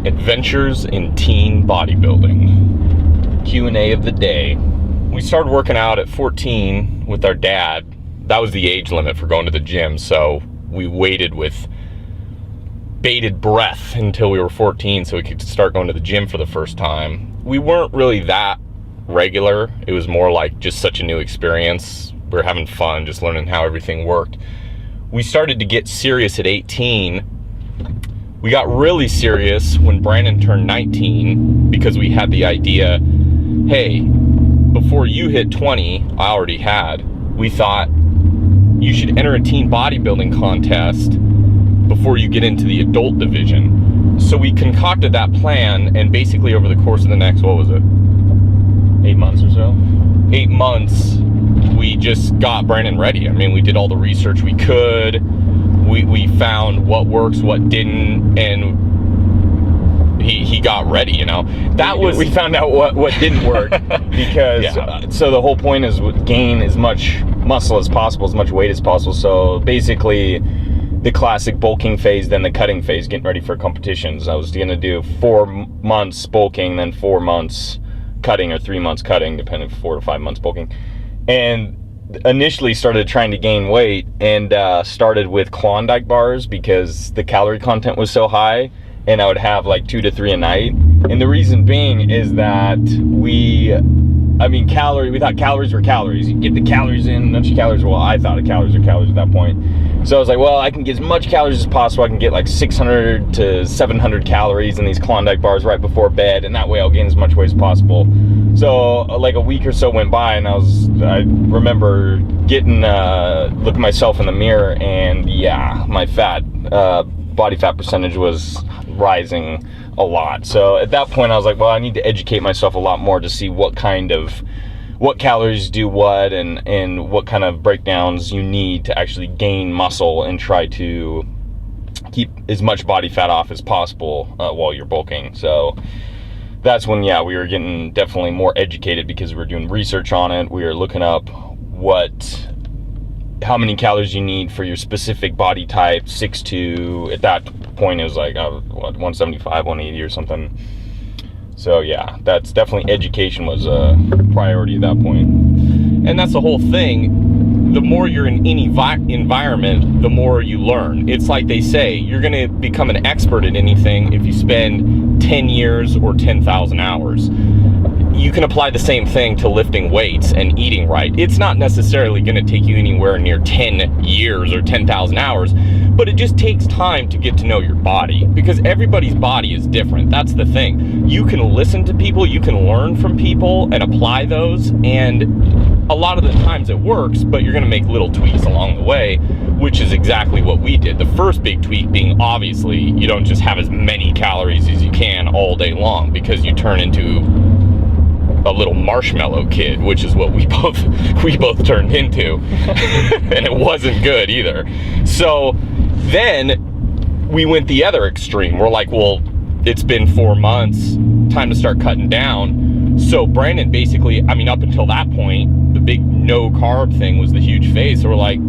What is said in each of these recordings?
Adventures in Teen Bodybuilding. Q&A of the day. We started working out at 14 with our dad. That was the age limit for going to the gym, so we waited with bated breath until we were 14 so we could start going to the gym for the first time. We weren't really that regular. It was more like just such a new experience. We were having fun, just learning how everything worked. We started to get serious at 18. We got really serious when Brandon turned 19 because we had the idea, hey, before you hit 20, I already had, we thought you should enter a teen bodybuilding contest before you get into the adult division. So we concocted that plan, and basically over the course of the next, what was it? 8 months or so? 8 months, we just got Brandon ready. I mean, we did all the research we could. We found what works, what didn't, and he got ready, you know. We found out what didn't work because so the whole point is gain as much muscle as possible, as much weight as possible. So basically the classic bulking phase, then the cutting phase, getting ready for competitions. I was gonna do 4 months bulking, then 4 months cutting, or 3 months cutting, depending, 4 to 5 months bulking. And initially started trying to gain weight, and started with Klondike bars because the calorie content was so high, and I would have like 2 to 3 a night. And the reason being is that we thought calories were calories. You get the calories in, bunch of calories. Well, I thought calories were calories at that point. So I was like, well, I can get as much calories as possible. I can get like 600 to 700 calories in these Klondike bars right before bed, and that way I'll gain as much weight as possible. So like a week or so went by, and I remember getting, looking myself in the mirror, and yeah, my body fat percentage was rising a lot. So at that point I was like, well, I need to educate myself a lot more to see what calories do what, and what kind of breakdowns you need to actually gain muscle and try to keep as much body fat off as possible while you're bulking. So that's when, we were getting definitely more educated because we were doing research on it. We were looking up how many calories you need for your specific body type, 6'2". At that point it was like 175, 180 or something. So yeah, that's definitely, education was a priority at that point. And that's the whole thing. The more you're in any environment, the more you learn. It's like they say, you're gonna become an expert at anything if you spend 10 years or 10,000 hours. You can apply the same thing to lifting weights and eating right. It's not necessarily going to take you anywhere near 10 years or 10,000 hours, but it just takes time to get to know your body, because everybody's body is different. That's the thing. You can listen to people, you can learn from people and apply those, and a lot of the times it works, but you're going to make little tweaks along the way, which is exactly what we did. The first big tweak being, obviously, you don't just have as many calories as you can all day long, because you turn into a little marshmallow kid, which is what we both turned into. And it wasn't good either. So then we went the other extreme. We're like, well, it's been 4 months, time to start cutting down. So Brandon basically, up until that point, the big no carb thing was the huge phase. So we're like,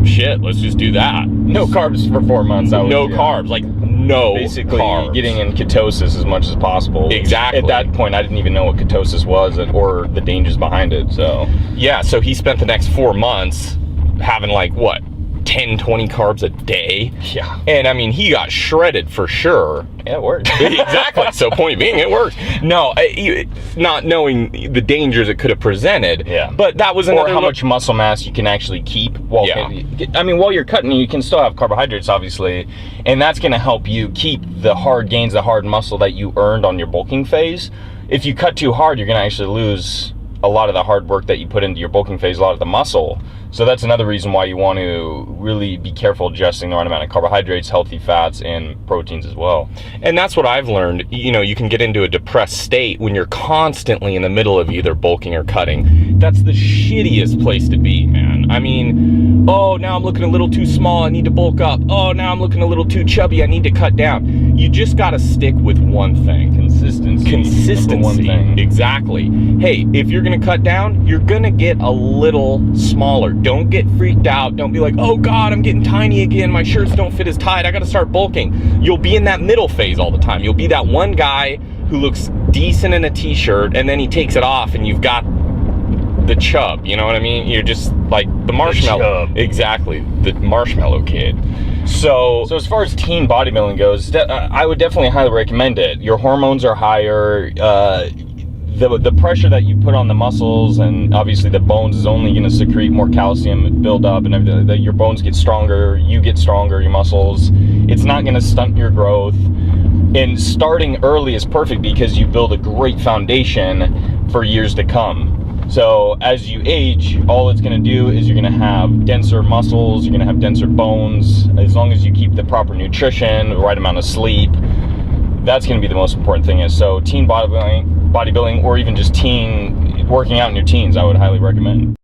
shit, let's just do that. No carbs for 4 months. No carbs, like no basically carbs. Getting in ketosis as much as possible. Exactly. At that point I didn't even know what ketosis was or the dangers behind it. So yeah, so he spent the next 4 months having like what, 10, 20 carbs a day. Yeah. And he got shredded for sure. Yeah, it worked. Exactly. So point being, it worked. No, not knowing the dangers it could have presented. Yeah. But that was another how much muscle mass you can actually keep while while you're cutting, you can still have carbohydrates, obviously, and that's going to help you keep the hard gains, the hard muscle that you earned on your bulking phase. If you cut too hard, you're going to actually lose a lot of the hard work that you put into your bulking phase, a lot of the muscle. So that's another reason why you want to really be careful adjusting the right amount of carbohydrates, healthy fats, and proteins as well. And that's what I've learned. You can get into a depressed state when you're constantly in the middle of either bulking or cutting. That's the shittiest place to be, man. I mean, oh, now I'm looking a little too small, I need to bulk up. Oh, now I'm looking a little too chubby, I need to cut down. You just gotta stick with one thing. Consistency. Consistency. One thing. Exactly. Hey, if you're gonna cut down, you're gonna get a little smaller. Don't get freaked out. Don't be like, oh God, I'm getting tiny again. My shirts don't fit as tight. I gotta start bulking. You'll be in that middle phase all the time. You'll be that one guy who looks decent in a t-shirt and then he takes it off and you've got the chub, you know what I mean? You're just like the marshmallow. Exactly, the marshmallow kid. So as far as teen bodybuilding goes, I would definitely highly recommend it. Your hormones are higher. The pressure that you put on the muscles and obviously the bones is only going to secrete more calcium and build up, and everything. Your bones get stronger, you get stronger, your muscles. It's not going to stunt your growth. And starting early is perfect because you build a great foundation for years to come. So as you age, all it's going to do is you're going to have denser muscles, you're going to have denser bones, as long as you keep the proper nutrition, the right amount of sleep. That's going to be the most important thing. So teen bodybuilding, or even just teen working out in your teens, I would highly recommend.